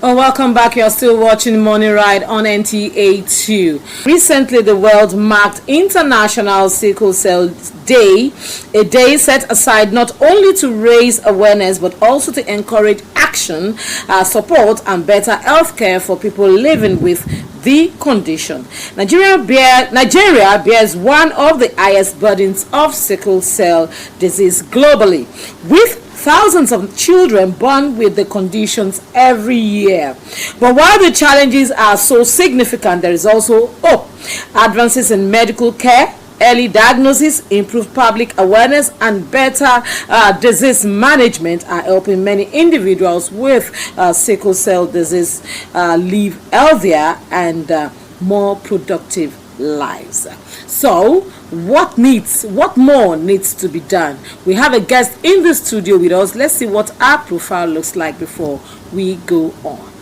Well, welcome back. You're still watching Morning Ride on NTA2. Recently, the world marked International Sickle Cell Day, a day set aside not only to raise awareness but also to encourage action, support, and better health care for people living with the condition. Nigeria bears one of the highest burdens of sickle cell disease globally, with thousands of children born with the conditions every year. But while the challenges are so significant, there is also hope. Advances in medical care, early diagnosis, improved public awareness, and better disease management are helping many individuals with sickle cell disease live healthier and more productive lives. So what more needs to be done? We have a guest in the studio with us. Let's see what our profile looks like before we go on.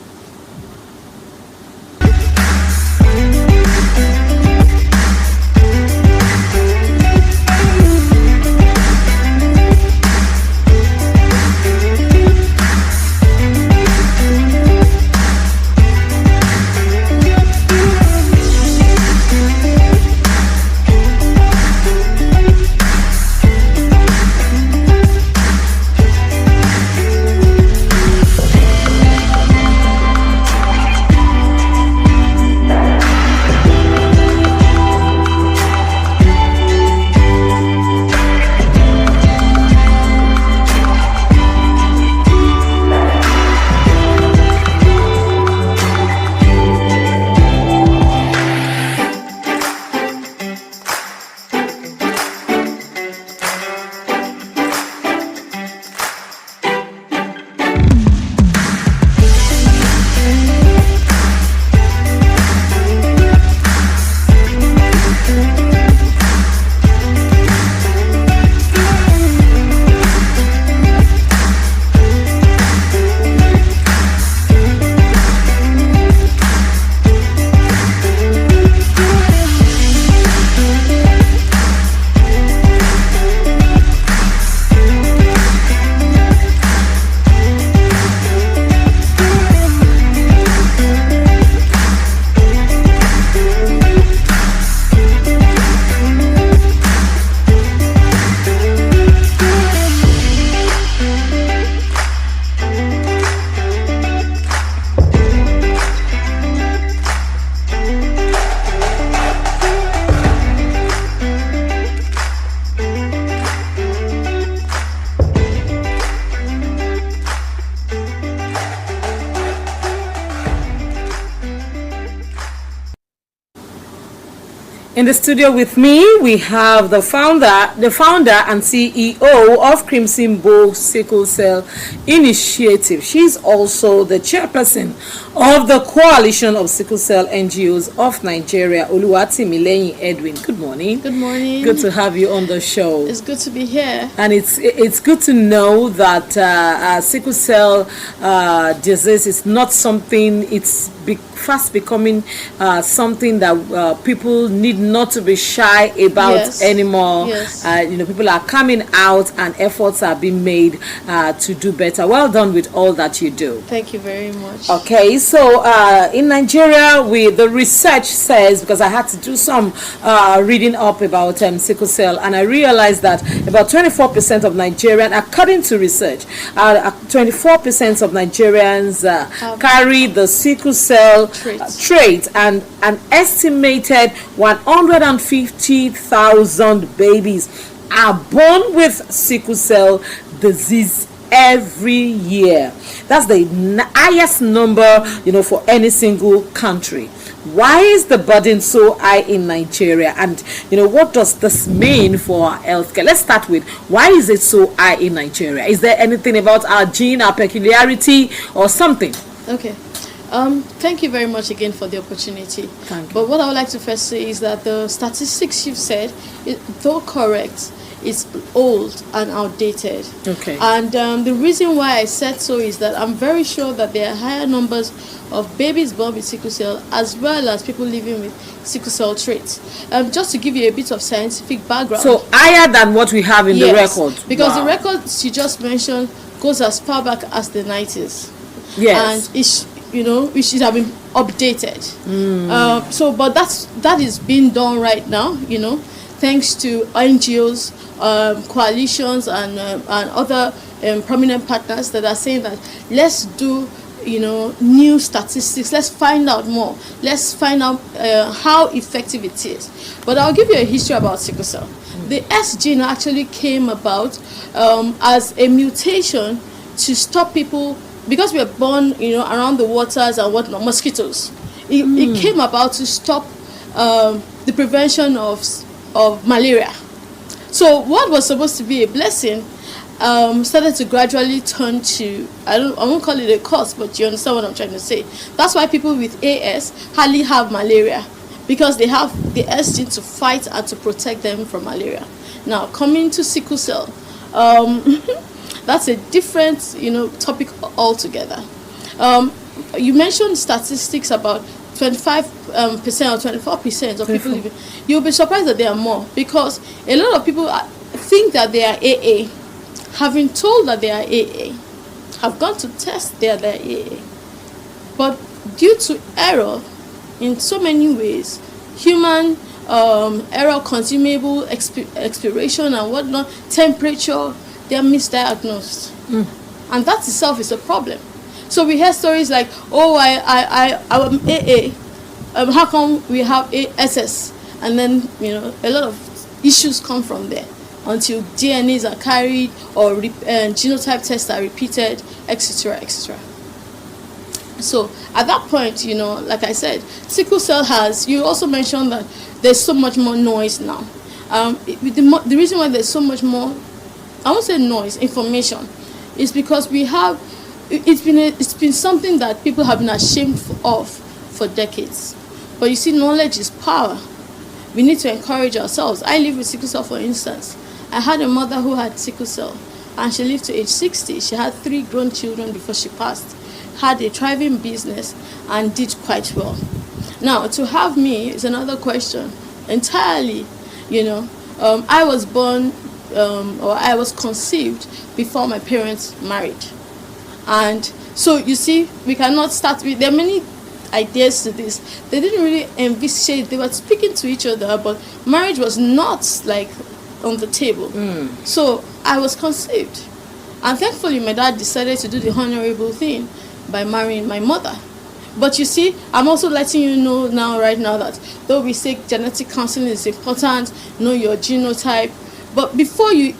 In the studio with me, we have the founder and CEO of CrimsonBow Sickle Cell Initiative. She's also the chairperson of the Coalition of Sickle Cell NGOs of Nigeria, Timi Edwin. Good morning. Good morning. Good to have you on the show. It's good to be here. And it's good to know that sickle cell disease is not something, it's fast becoming something that people need not to be shy about anymore. Yes. People are coming out and efforts are being made to do better. Well done with all that you do. Thank you very much. Okay, so in Nigeria, the research says, because I had to do some reading up about sickle cell, and I realized that about 24% of Nigerians, according to research, 24% of Nigerians carry the sickle cell trait, and an estimated 150,000 babies are born with sickle cell disease every year. That's the highest number, for any single country. Why is the burden so high in Nigeria, and what does this mean for our healthcare? Let's start with, why is it so high in Nigeria? Is there anything about our gene, our peculiarity, or something? Okay. Thank you very much again for the opportunity. Thank you. But what I would like to first say is that the statistics you've said, though correct, is old and outdated. Okay. And the reason why I said so is that I'm very sure that there are higher numbers of babies born with sickle cell as well as people living with sickle cell traits. Just to give you a bit of scientific background. So higher than what we have in the record. Because the records you just mentioned goes as far back as the 90s. Yes. And which should have been updated. But that is being done right now, thanks to NGOs, coalitions, and other prominent partners that are saying that let's do new statistics, let's find out more, let's find out how effective it is. But I'll give you a history about sickle cell. The S gene actually came about as a mutation to stop people, because we are born around the waters and whatnot, mosquitoes. It came about to stop the prevention of malaria. So what was supposed to be a blessing started to gradually turn to, I won't call it a curse, but you understand what I'm trying to say. That's why people with AS hardly have malaria, because they have the S gene to fight and to protect them from malaria. Now, coming to sickle cell, that's a different topic altogether. You mentioned statistics about 25% or 24% of people living. You'll be surprised that there are more, because a lot of people think that they are AA, having told that they are AA, have gone to test they are AA. But due to error in so many ways, human error, consumable expiration and whatnot, temperature, they are misdiagnosed. And that itself is a problem. So we hear stories like, oh, I'm AA. How come we have SS? And then, a lot of issues come from there until DNAs are carried or genotype tests are repeated, etc., etc. So at that point, like I said, sickle cell you also mentioned that there's so much more noise now. The reason why there's so much more, I won't say noise, information, is because it's been something that people have been ashamed of for decades. But you see, knowledge is power. We need to encourage ourselves. I live with sickle cell, for instance. I had a mother who had sickle cell, and she lived to age 60. She had 3 grown children before she passed, had a thriving business, and did quite well. Now, to have me is another question entirely. I was born or I was conceived before my parents married. And so you see, we cannot start with, there are many ideas to this. They didn't really envisage, they were speaking to each other, but marriage was not like on the table. So I was conceived, and thankfully my dad decided to do the honorable thing by marrying my mother. But you see, I'm also letting you know right now that though we say genetic counseling is important, know your genotype, but before you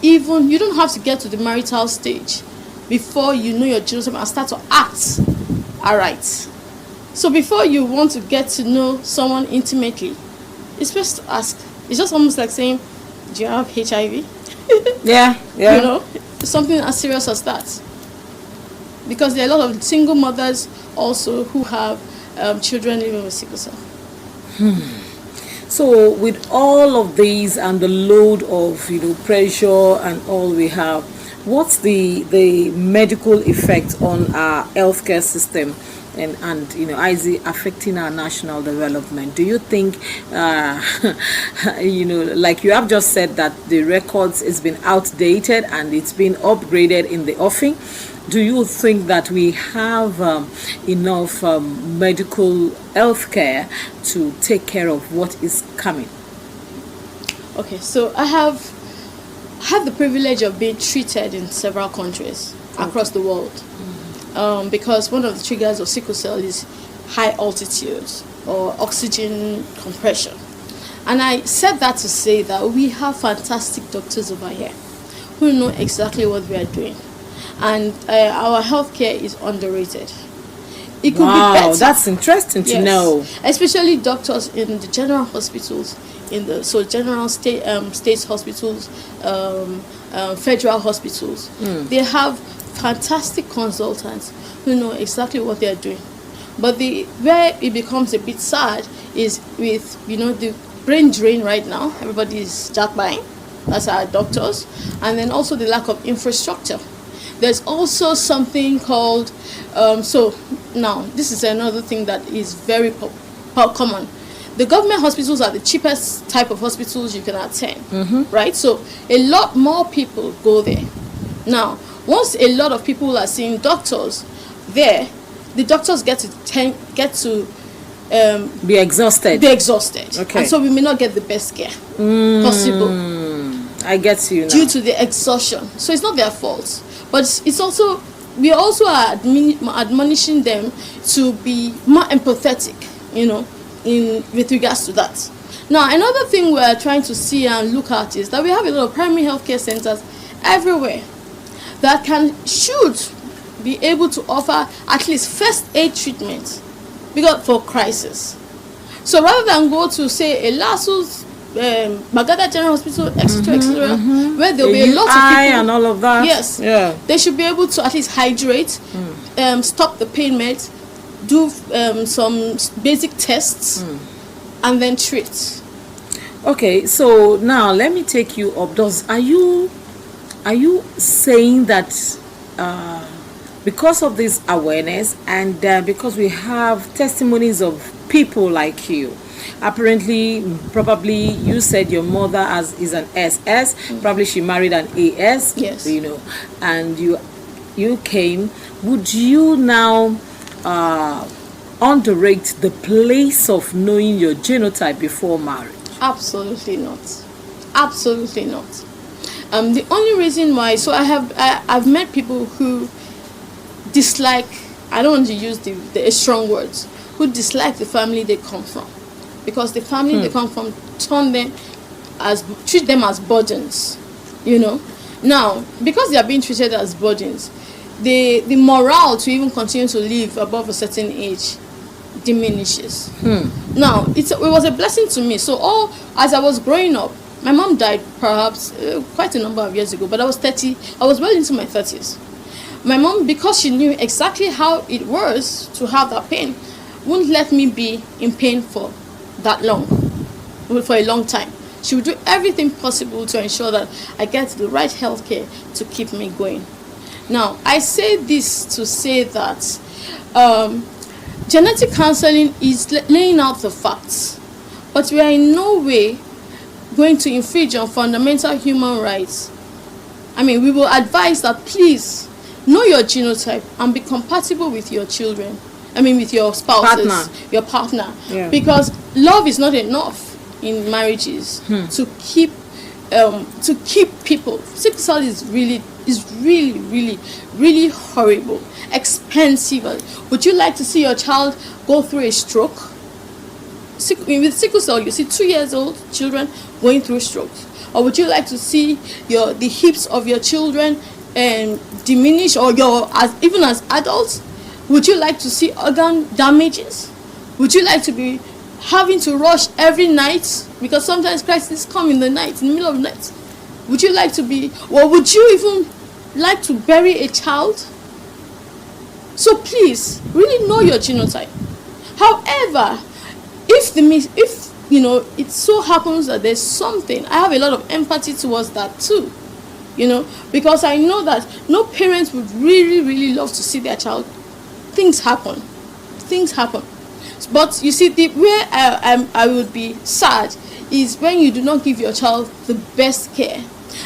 don't have to get to the marital stage before you know your genotype and start to act alright. So before you want to get to know someone intimately, it's best to ask. It's just almost like saying, do you have HIV? Yeah. Something as serious as that. Because there are a lot of single mothers also who have children living with sickle cell. So with all of these and the load of pressure and all we have, what's the medical effect on our healthcare system and is it affecting our national development? Do you think like you have just said that the records has been outdated and it's been upgraded in the offing? Do you think that we have enough medical health care to take care of what is coming? Okay, so I have had the privilege of being treated in several countries across the world. Because one of the triggers of sickle cell is high altitude or oxygen compression. And I said that to say that we have fantastic doctors over here who know exactly what we are doing. And our healthcare is underrated. It could be better. That's interesting to know. Especially doctors in the general hospitals, general state hospitals, federal hospitals. They have fantastic consultants who know exactly what they are doing. But where it becomes a bit sad is with the brain drain right now. Everybody is jack buying. That's our doctors. And then also the lack of infrastructure. There's also something called now this is another thing that is very common. The government hospitals are the cheapest type of hospitals you can attend, right? So a lot more people go there. Now, once a lot of people are seeing doctors there, the doctors get to be exhausted. Okay. And so we may not get the best care possible. I get you now. Due to the exhaustion. So it's not their fault. But it's also, we also are admonishing them to be more empathetic, with regards to that. Now, another thing we're trying to see and look at is that we have a lot of primary healthcare centers everywhere that should be able to offer at least first aid treatment for crisis. So rather than go to, say, a Lassus, Bagada General Hospital, etc., where there'll be a lot of people and all of that. Yes, they should be able to at least hydrate, stop the pain meds, do some basic tests, and then treat. Okay, so now let me take you up. Are you saying that because of this awareness and because we have testimonies of people like you, apparently, probably you said your mother is an SS, probably she married an AS, yes, and you came, would you now underrate the place of knowing your genotype before marriage? Absolutely not. Absolutely not. The only reason why, so I've met people who dislike, I don't want to use the strong words, who dislike the family they come from, because the family they come from treat them as burdens, Now, because they are being treated as burdens, the morale to even continue to live above a certain age diminishes. Now, it was a blessing to me. So as I was growing up, my mom died perhaps quite a number of years ago, but I was 30. I was well into my 30s. My mom, because she knew exactly how it was to have that pain, wouldn't let me be in pain for that long, for a long time. She would do everything possible to ensure that I get the right health care to keep me going. Now, I say this to say that genetic counseling is laying out the facts, but we are in no way going to infringe on fundamental human rights. I mean, we will advise that please know your genotype and be compatible with your children. I mean, with your spouses, your partner, because love is not enough in marriages to keep people. Sickle cell is really, really horrible, expensive. Would you like to see your child go through a stroke? With sickle cell, you see 2 years old children going through strokes. Or would you like to see the hips of your children diminish, or even as adults? Would you like to see organ damages? Would you like to be having to rush every night, because sometimes crises come in the night, in the middle of the night? Would you like to be, or would you even like to bury a child? So please, really know your genotype. However, if it so happens that there's something, I have a lot of empathy towards that too, because I know that no parent would really love to see their child. Things happen. But you see, where I would be sad is when you do not give your child the best care.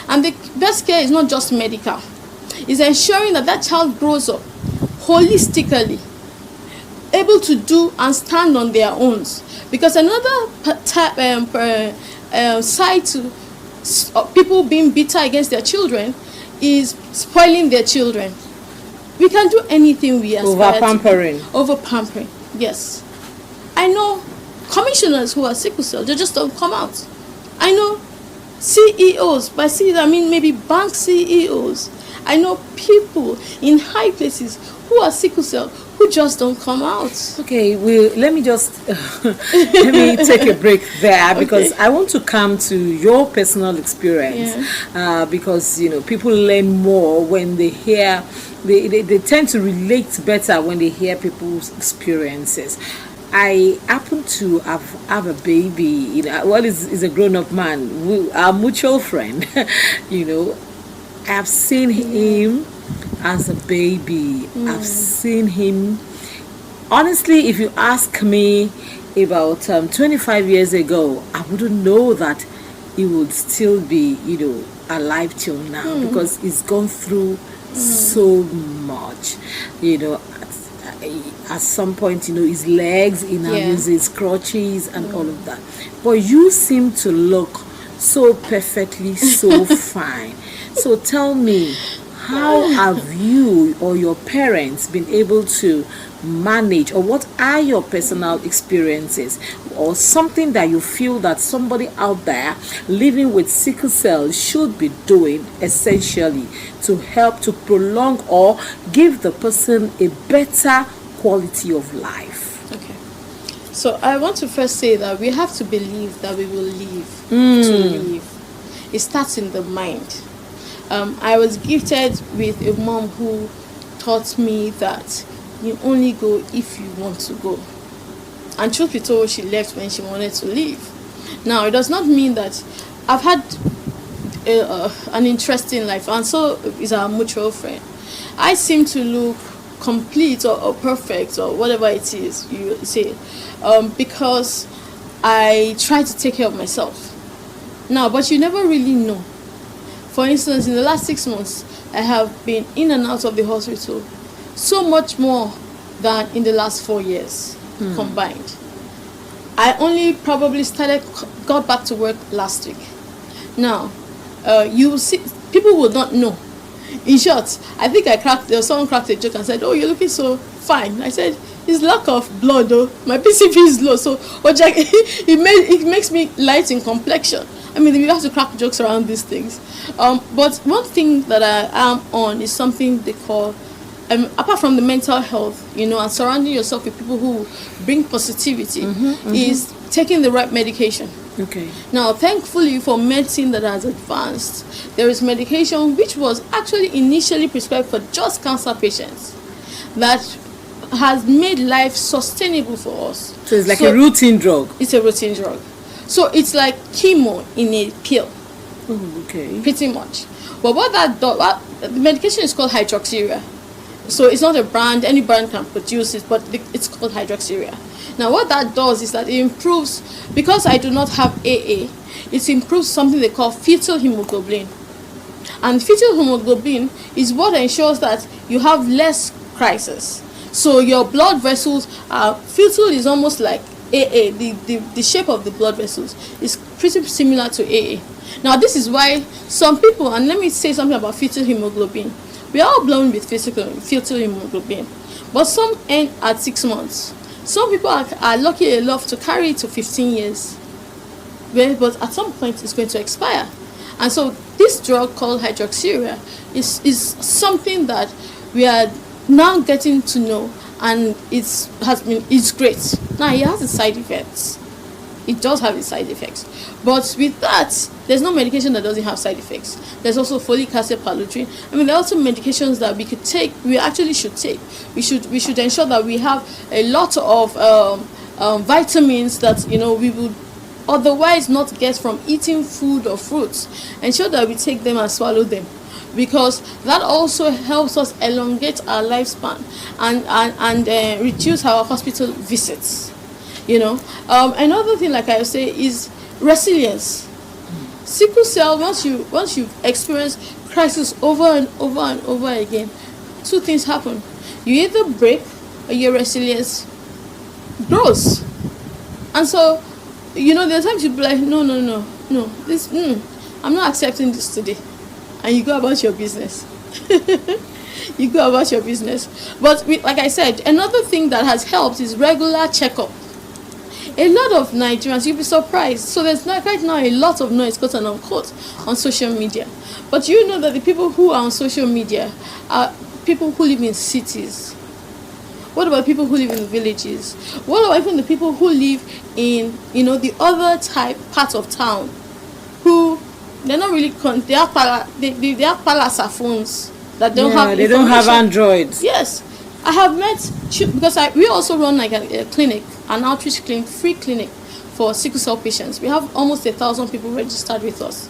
And the best care is not just medical. It's ensuring that child grows up holistically, able to do and stand on their own. Because another side to people being bitter against their children is spoiling their children. We can do anything we aspire to. Over-pampering, yes. I know commissioners who are sickle cell, they just don't come out. I know CEOs, by CEOs I mean maybe bank CEOs. I know people in high places who are sickle cell who just don't come out. Okay, let me just let me take a break there, because I want to come to your personal experience. Because people learn more when they hear. They tend to relate better when they hear people's experiences. I happen to have a baby. Is a grown-up man, our mutual friend. I've seen him as a baby. I've seen him. Honestly, if you ask me about 25 years ago, I wouldn't know that he would still be, alive till now, because he's gone through so much. at some point, his legs, he now Yeah. uses crutches and all of that. But you seem to look so perfectly, so fine. So tell me, how have you or your parents been able to manage, or what are your personal experiences, or something that you feel that somebody out there living with sickle cell should be doing essentially to help to prolong or give the person a better quality of life? Okay. So I want to first say that we have to believe that we will live to live. It starts in the mind. I was gifted with a mom who taught me that you only go if you want to go. And truth be told, she left when she wanted to leave. Now, it does not mean that I've had an interesting life, and so is our mutual friend. I seem to look complete or perfect or whatever it is you say, because I try to take care of myself. Now, but you never really know. For instance, in the last 6 months, I have been in and out of the hospital so much more than in the last 4 years combined. I only probably got back to work last week. Now, you will see, people will not know. In short, I think someone cracked a joke and said, "Oh, you're looking so fine." I said, "It's lack of blood, though. My PCP is low, so it makes me light in complexion." I mean, you have to crack jokes around these things. But one thing that I am on is something they call, apart from the mental health, and surrounding yourself with people who bring positivity, is taking the right medication. Okay. Now, thankfully for medicine that has advanced, there is medication which was actually initially prescribed for just cancer patients that has made life sustainable for us. So it's like a routine drug. It's a routine drug. So it's like chemo in a pill. Oh, okay. Pretty much. But what that does, the medication is called hydroxyurea. So it's not a brand, any brand can produce it, but it's called hydroxyurea. Now what that does is that it improves, because I do not have AA, it improves something they call fetal hemoglobin. And fetal hemoglobin is what ensures that you have less crisis. So your blood vessels fetal is almost like AA, the shape of the blood vessels is pretty similar to AA. Now this is why some people, and let me say something about fetal hemoglobin. We are all born with fetal hemoglobin, but some end at 6 months. Some people are lucky enough to carry it to 15 years, but at some point it's going to expire. And so this drug called hydroxyurea is something that we are now getting to know, and it's great. Now it has its side effects. It does have its side effects, but with that, there's no medication that doesn't have side effects. There's also folic acid, paludrin. I mean, there are also medications that we could take. We actually should take. We should ensure that we have a lot of vitamins that we would otherwise not get from eating food or fruits. Ensure that we take them and swallow them, because that also helps us elongate our lifespan and reduce our hospital visits. Another thing, like I say, is resilience. Sickle cell, once you've experienced crisis over and over and over again, 2 things happen. You either break, or your resilience grows. And so, there are times you'll be like, no, this, I'm not accepting this today. And you go about your business. You go about your business. But like I said, another thing that has helped is regular checkup. A lot of Nigerians, you'll be surprised. So there's right now a lot of noise, quote and unquote, on social media. But you know that the people who are on social media are people who live in cities. What about people who live in the villages? What about even the people who live in, the other part of town, who they're not really they have palasa phones that don't have. They don't have Androids. Yes, I have met, because we also run like a clinic, an outreach clinic, free clinic for sickle cell patients. We have almost 1,000 people registered with us.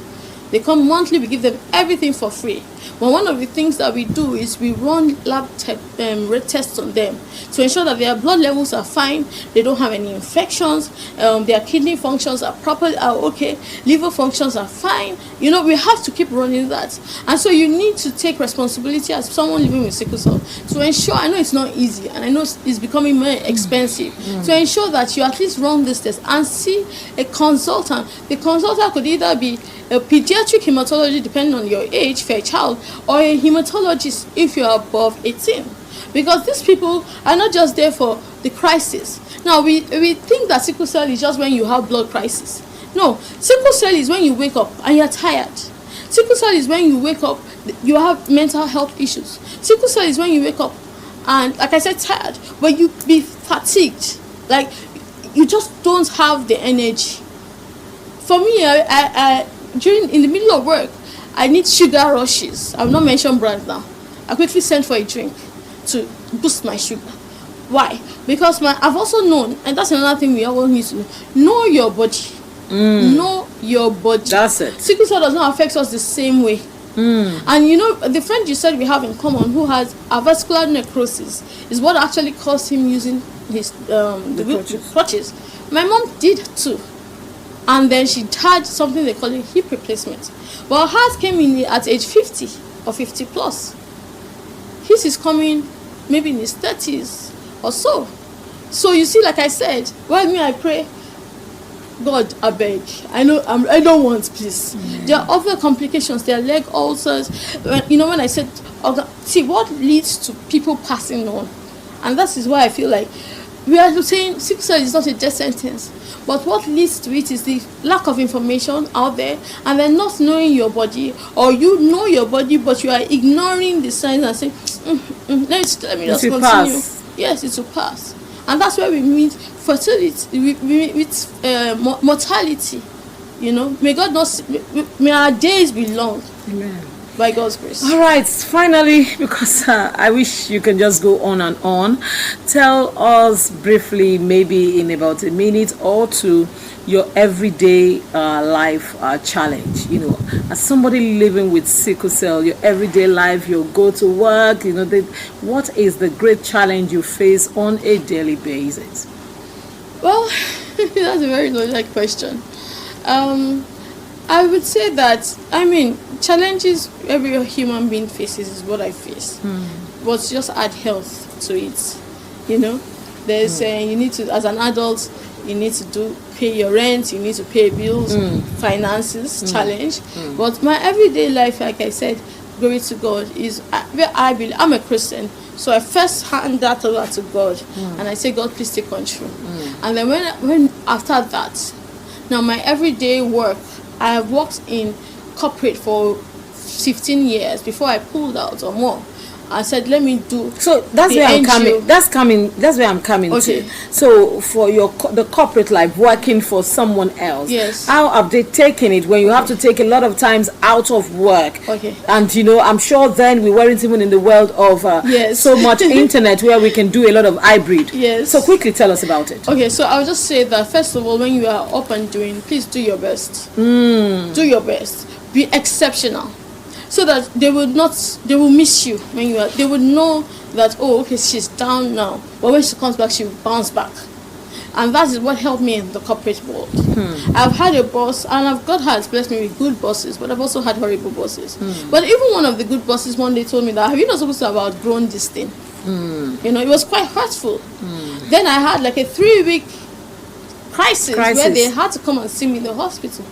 They come monthly, we give them everything for free. But one of the things that we do is we run lab tests on them to ensure that their blood levels are fine, they don't have any infections, their kidney functions are okay, liver functions are fine. You know, we have to keep running that. And so you need to take responsibility as someone living with sickle cell to ensure, I know it's not easy and I know it's becoming more expensive, to ensure that you at least run this test and see a consultant. The consultant could either be a pediatric hematologist depending on your age for a child, or a hematologist if you're above 18, because these people are not just there for the crisis. Now we think that sickle cell is just when you have blood crisis. No, sickle cell is when you wake up and you're tired. Sickle cell is when you wake up, you have mental health issues. Sickle cell is when you wake up and, like I said, tired, but you be fatigued, like you just don't have the energy. For me, in the middle of work, I need sugar rushes. I will not mention brands now. I quickly send for a drink to boost my sugar. Why? Because I've also known, and that's another thing we all need to know your body. Know your body. That's it. Sickle cell does not affect us the same way. And you know, the friend you said we have in common who has avascular necrosis is what actually caused him using his the crutches. My mom did too. And then she had something they call a hip replacement. But hers came in at age 50 or 50 plus. His is coming maybe in his 30s or so. So you see, like I said, while me I pray, God, I beg. I know I don't want, please. There are other complications. There are leg ulcers. You know, when I said, see what leads to people passing on, and that is why I feel like we are saying sickle cell is not a death sentence. But what leads to it is the lack of information out there, and then not knowing your body, or you know your body but you are ignoring the signs and saying, let me just continue. Pass. Yes, it will pass. And that's where we meet fertility, we meet mortality. You know, may God not, may our days be long. Amen. By God's grace. All right, finally, because I wish you can just go on and on. Tell us briefly, maybe in about a minute or two, your everyday life challenge. You know, as somebody living with sickle cell, your everyday life, you go to work, you know, what is the great challenge you face on a daily basis? Well, that's a very logical question. I would say that, challenges every human being faces is what I face. But just add health to it. You know, there's you need to, as an adult, you need to pay your rent, you need to pay bills, finances, challenge. But my everyday life, like I said, glory to God, is where I believe. I'm a Christian, so I first hand that over to God, and I say, God, please take control. And then when after that, now my everyday work, I have worked in corporate for 15 years before I pulled out or more. I said, let me do. So that's where I'm coming. That's where I'm coming to. So for the corporate life, working for someone else. Yes. How have they taken it when you have to take a lot of times out of work? Okay. And you know, I'm sure then we weren't even in the world of so much internet where we can do a lot of hybrid. Yes. So quickly tell us about it. Okay. So I'll just say that first of all, when you are up and doing, please do your best. Do your best. Be exceptional. So that they will miss you when you are, they would know that, oh, okay, she's down now, but when she comes back, she will bounce back. And that is what helped me in the corporate world. I've had a boss, and God has blessed me with good bosses, but I've also had horrible bosses. But even one of the good bosses one day told me that, have you not supposed to have outgrown this thing? You know, it was quite hurtful. Then I had like a 3-week crisis where they had to come and see me in the hospital.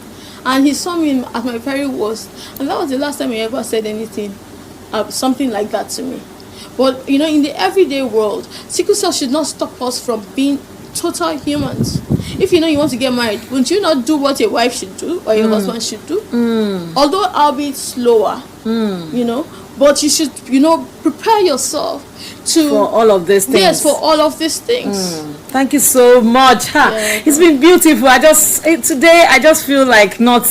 And he saw me at my very worst. And that was the last time he ever said anything, something like that to me. But, you know, in the everyday world, sickle cell should not stop us from being total humans. If you know you want to get married, wouldn't you not do what your wife should do or your husband should do? Although I'll be slower, you know, but you should, you know, prepare yourself for all of these things. Yes, for all of these things. Thank you so much. It's been beautiful. Today I just feel like not,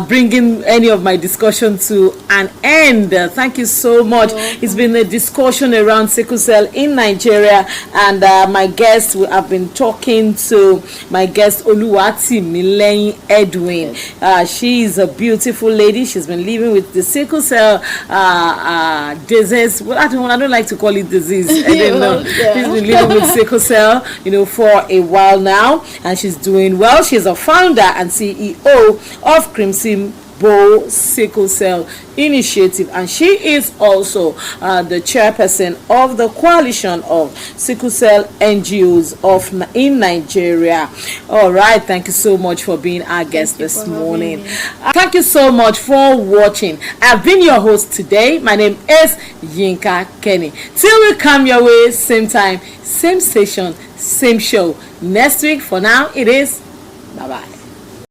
bringing any of my discussion to an end. Thank you so much. It's been a discussion around sickle cell in Nigeria, and my guest, I've been talking to my guest Timi Edwin. She is a beautiful lady. She's been living with the sickle cell disease. Well, I don't like to call it disease. I don't know. She's been living with sickle cell, for a while now, and she's doing well. She's a founder and CEO of CrimsonBow Sickle Cell Initiative, and she is also the chairperson of the coalition of sickle cell NGOs in Nigeria. All right, thank you so much for being our guest this morning. Thank you so much for watching. I've been your host today. My name is Yinka Kenny. Till we come your way, same time, same station, same show next week. For now, it is bye-bye.